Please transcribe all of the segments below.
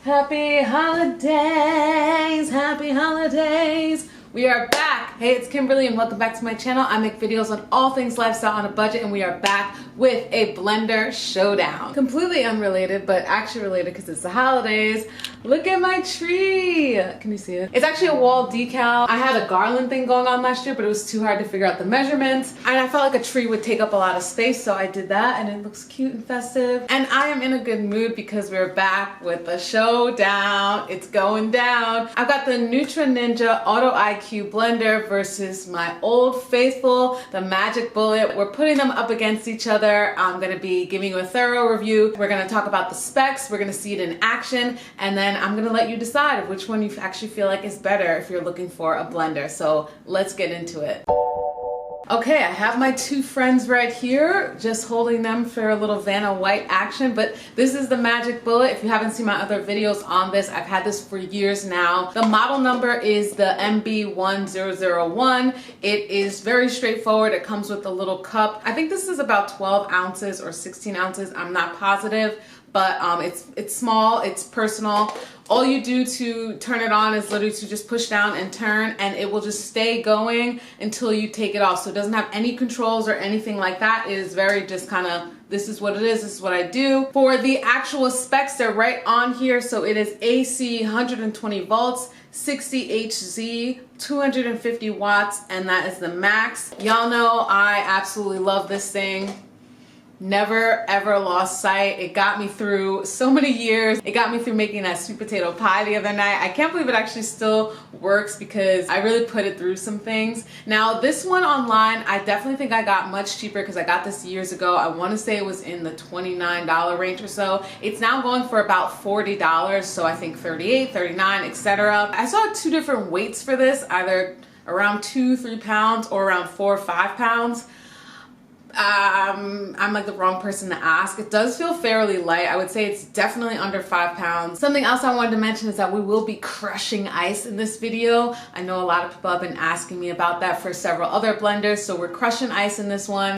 Happy holidays, happy holidays. We are back. Hey, it's Kimberlee and welcome back to my channel. I make videos on all things lifestyle on a budget, and we are back with a blender showdown. Completely unrelated, but actually related because it's the holidays. Look at my tree. Can you see it? It's actually a wall decal. I had a garland thing going on last year, but it was too hard to figure out the measurements. And I felt like a tree would take up a lot of space, so I did that, and it looks cute and festive. And I am in a good mood because we're back with a showdown. It's going down. I've got the Nutri-Ninja Auto IQ blender versus my old faithful, the Magic Bullet. We're putting them up against each other. I'm gonna be giving you a thorough review. We're gonna talk about the specs. We're gonna see it in action, and then I'm gonna let you decide which one you actually feel like is better if you're looking for a blender. So let's get into it. Okay, I have my two friends right here, just holding them for a little Vanna White action, but this is the Magic Bullet. If you haven't seen my other videos on this, I've had this for years now. The model number is the MB1001. It is very straightforward. It comes with a little cup. I think this is about 12 ounces or 16 ounces. I'm not positive, but it's small, it's personal. All you do to turn it on is literally to just push down and turn, and it will just stay going until you take it off. So it doesn't have any controls or anything like that. It is very just kind of, this is what it is, this is what I do. For the actual specs, they're right on here. So it is AC 120 volts, 60 Hz, 250 watts, and that is the max. Y'all know I absolutely love this thing. Never ever lost sight. It got me through so many years. It got me through making that sweet potato pie the other night. I can't believe it actually still works because I really put it through some things. Now this one online, I definitely think I got much cheaper because I got this years ago. I want to say it was in the $29 range or so. It's now going for about $40, so I think 38, 39, etc. I saw two different weights for this, either around 2-3 pounds or around 4 or 5 pounds. I'm like the wrong person to ask. It does feel fairly light. I would say it's definitely under 5 pounds. Something else I wanted to mention is that we will be crushing ice in this video. I know a lot of people have been asking me about that for several other blenders, so we're crushing ice in this one.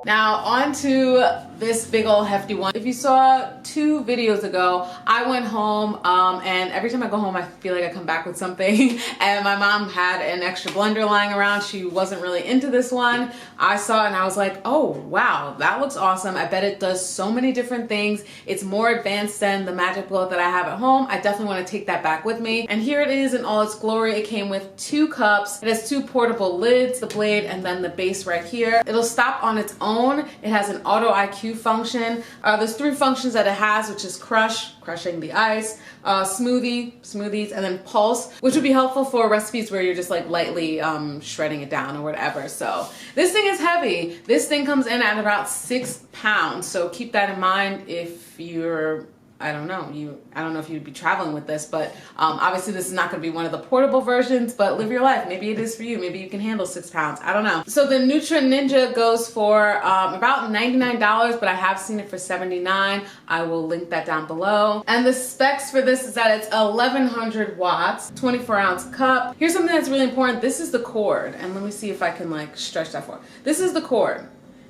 Now on to this big old hefty one. If you saw 2 videos ago, I went home and every time I go home I feel like I come back with something, and my mom had an extra blender lying around. She wasn't really into this one. I saw it and I was like, oh wow, that looks awesome. I bet it does so many different things. It's more advanced than the Magic Bullet that I have at home. I definitely want to take that back with me. And here it is in all its glory. It came with 2 cups. It has 2 portable lids, the blade and then the base right here. It'll stop on its own. It has an auto IQ function. There's 3 functions that it has, which is crushing the ice, smoothies, and then pulse, which would be helpful for recipes where you're just like lightly shredding it down or whatever. So this thing is heavy. This thing comes in at about 6 pounds. So keep that in mind if you're, I don't know if you'd be traveling with this, but obviously this is not going to be one of the portable versions, but live your life. Maybe it is for you. Maybe you can handle 6 pounds. I don't know. So the Nutri-Ninja goes for about $99, but I have seen it for $79. I will link that down below. And the specs for this is that it's 1100 watts, 24-ounce cup. Here's something that's really important. This is the cord, and let me see if I can like stretch that for. This is the cord.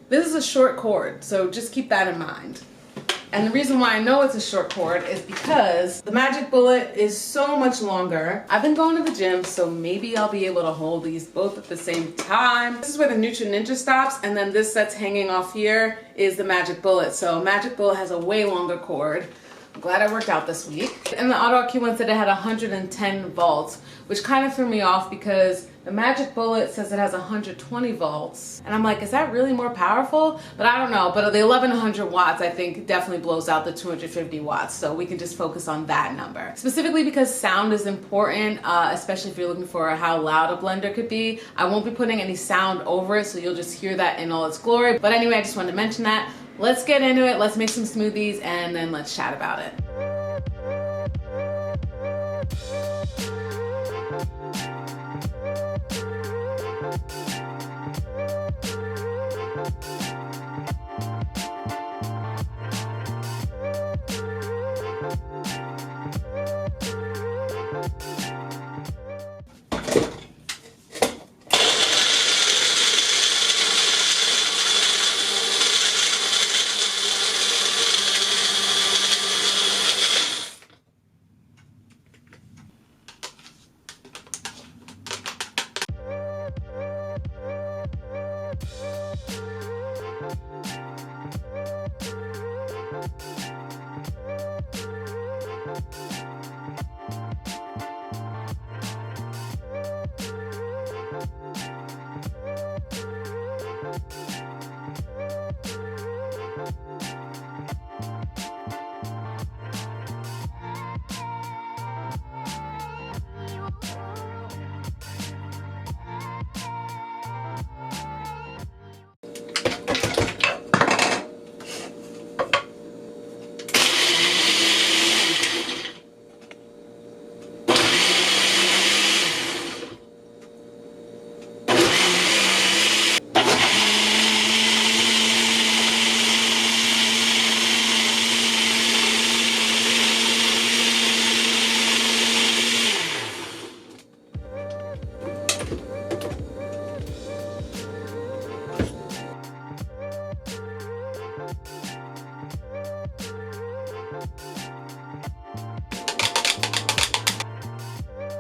This is a short cord, so just keep that in mind. And the reason why I know it's a short cord is because the Magic Bullet is so much longer. I've been going to the gym, so maybe I'll be able to hold these both at the same time. This is where the Nutri-Ninja stops, and then this that's hanging off here is the Magic Bullet. So Magic Bullet has a way longer cord. I'm glad I worked out this week. And the Auto IQ one said it had 110 volts, which kind of threw me off because the Magic Bullet says it has 120 volts. And I'm like, is that really more powerful? But I don't know. But the 1100 watts, I think, definitely blows out the 250 watts. So we can just focus on that number. Specifically because sound is important, especially if you're looking for how loud a blender could be. I won't be putting any sound over it, so you'll just hear that in all its glory. But anyway, I just wanted to mention that. Let's get into it. Let's make some smoothies and then let's chat about it.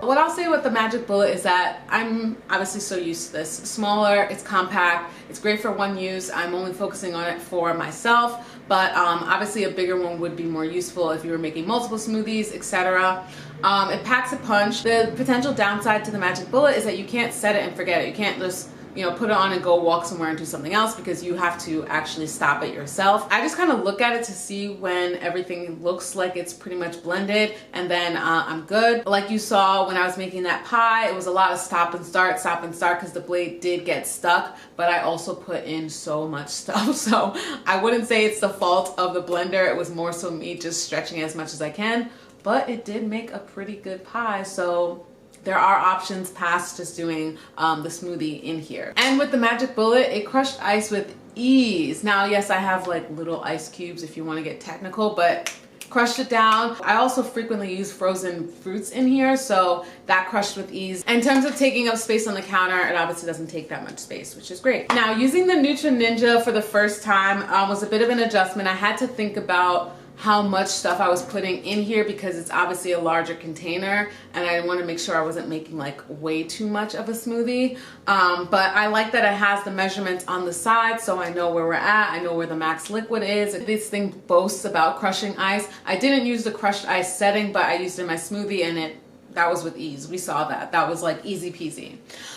What I'll say with the Magic Bullet is that I'm obviously so used to this. Smaller, it's compact, it's great for one use. I'm only focusing on it for myself, but obviously a bigger one would be more useful if you were making multiple smoothies, etc. It packs a punch. The potential downside to the Magic Bullet is that you can't set it and forget it. You can't just, you know, put it on and go walk somewhere and do something else, because you have to actually stop it yourself. I just kind of look at it to see when everything looks like it's pretty much blended, and then I'm good. Like you saw when I was making that pie, it was a lot of stop and start, because the blade did get stuck, but I also put in so much stuff. So I wouldn't say it's the fault of the blender. It was more so me just stretching as much as I can, but it did make a pretty good pie. So there are options past just doing the smoothie in here. And with the Magic Bullet, it crushed ice with ease. Now, yes, I have like little ice cubes if you want to get technical, but crushed it down. I also frequently use frozen fruits in here, so that crushed with ease. In terms of taking up space on the counter, it obviously doesn't take that much space, which is great. Now, using the Nutri-Ninja for the first time was a bit of an adjustment. I had to think about how much stuff I was putting in here because it's obviously a larger container, and I want to make sure I wasn't making like way too much of a smoothie. But I like that it has the measurements on the side, so I know where we're at. I know where the max liquid is. This thing boasts about crushing ice. I didn't use the crushed ice setting, but I used it in my smoothie, and that was with ease. We saw that. That was like easy peasy.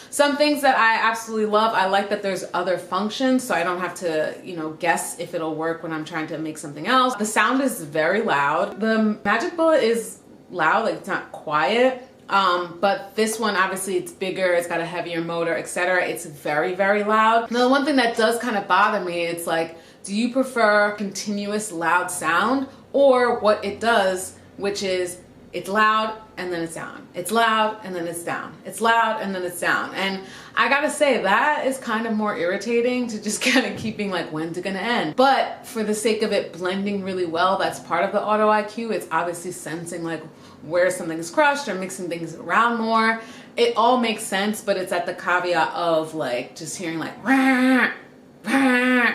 Some things that I absolutely love, I like that there's other functions, so I don't have to, you know, guess if it'll work when I'm trying to make something else. The sound is very loud. The Magic Bullet is loud, like it's not quiet. But this one, obviously it's bigger, it's got a heavier motor, etc. It's very, very loud. Now, the one thing that does kind of bother me, it's like, do you prefer continuous loud sound, or what it does, which is it's loud and then it's down. It's loud and then it's down. It's loud and then it's down. And I gotta say, that is kind of more irritating to just kind of keeping like, when's it gonna end? But for the sake of it blending really well, that's part of the Auto IQ. It's obviously sensing like where something's crushed or mixing things around more. It all makes sense, but it's at the caveat of like just hearing like, rah,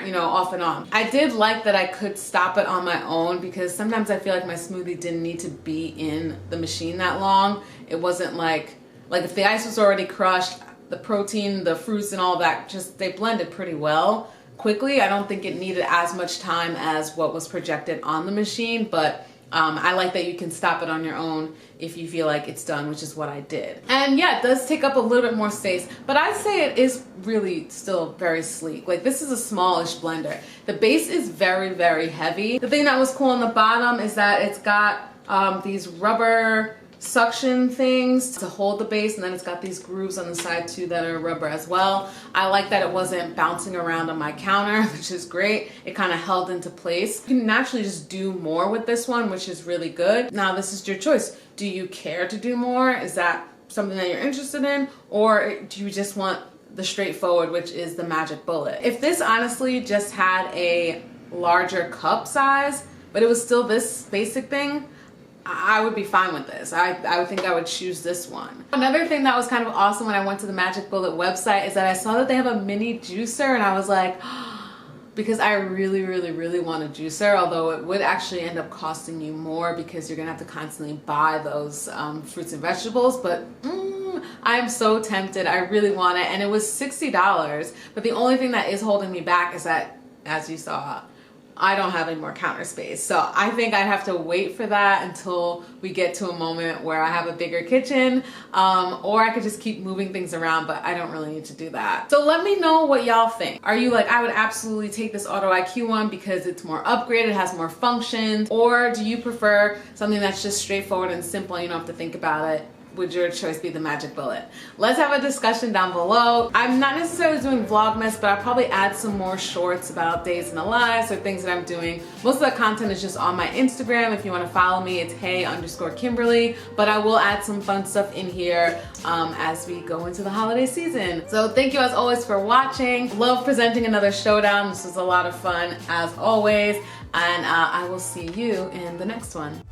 you know, off and on. I did like that I could stop it on my own, because sometimes I feel like my smoothie didn't need to be in the machine that long. It wasn't like if the ice was already crushed, the protein, the fruits and all that, just they blended pretty well quickly. I don't think it needed as much time as what was projected on the machine, but I like that you can stop it on your own if you feel like it's done, which is what I did. And yeah, it does take up a little bit more space, but I'd say it is really still very sleek. Like, this is a smallish blender. The base is very, very heavy. The thing that was cool on the bottom is that it's got these rubber suction things to hold the base, and then it's got these grooves on the side too that are rubber as well. I like that it wasn't bouncing around on my counter, which is great. It kind of held into place. You can naturally just do more with this one, which is really good. Now, this is your choice. Do you care to do more? Is that something that you're interested in? Or do you just want the straightforward, which is the Magic Bullet? If this honestly just had a larger cup size, but it was still this basic thing, I would be fine with this. I would think I would choose this one. Another thing that was kind of awesome when I went to the Magic Bullet website is that I saw that they have a mini juicer, and I was like, because I really, really, really want a juicer, although it would actually end up costing you more because you're gonna have to constantly buy those fruits and vegetables, but I am so tempted. I really want it, and it was $60, but the only thing that is holding me back is that, as you saw, I don't have any more counter space. So I think I'd have to wait for that until we get to a moment where I have a bigger kitchen, or I could just keep moving things around, but I don't really need to do that. So let me know what y'all think. Are you like, I would absolutely take this Auto IQ one because it's more upgraded, has more functions, or do you prefer something that's just straightforward and simple and you don't have to think about it? Would your choice be the Magic Bullet? Let's have a discussion down below. I'm not necessarily doing Vlogmas, but I'll probably add some more shorts about days in the lives or things that I'm doing. Most of the content is just on my Instagram. If you want to follow me, it's hey_Kimberlee, but I will add some fun stuff in here as we go into the holiday season. So thank you as always for watching. Love presenting another Showdown. This was a lot of fun as always, and I will see you in the next one.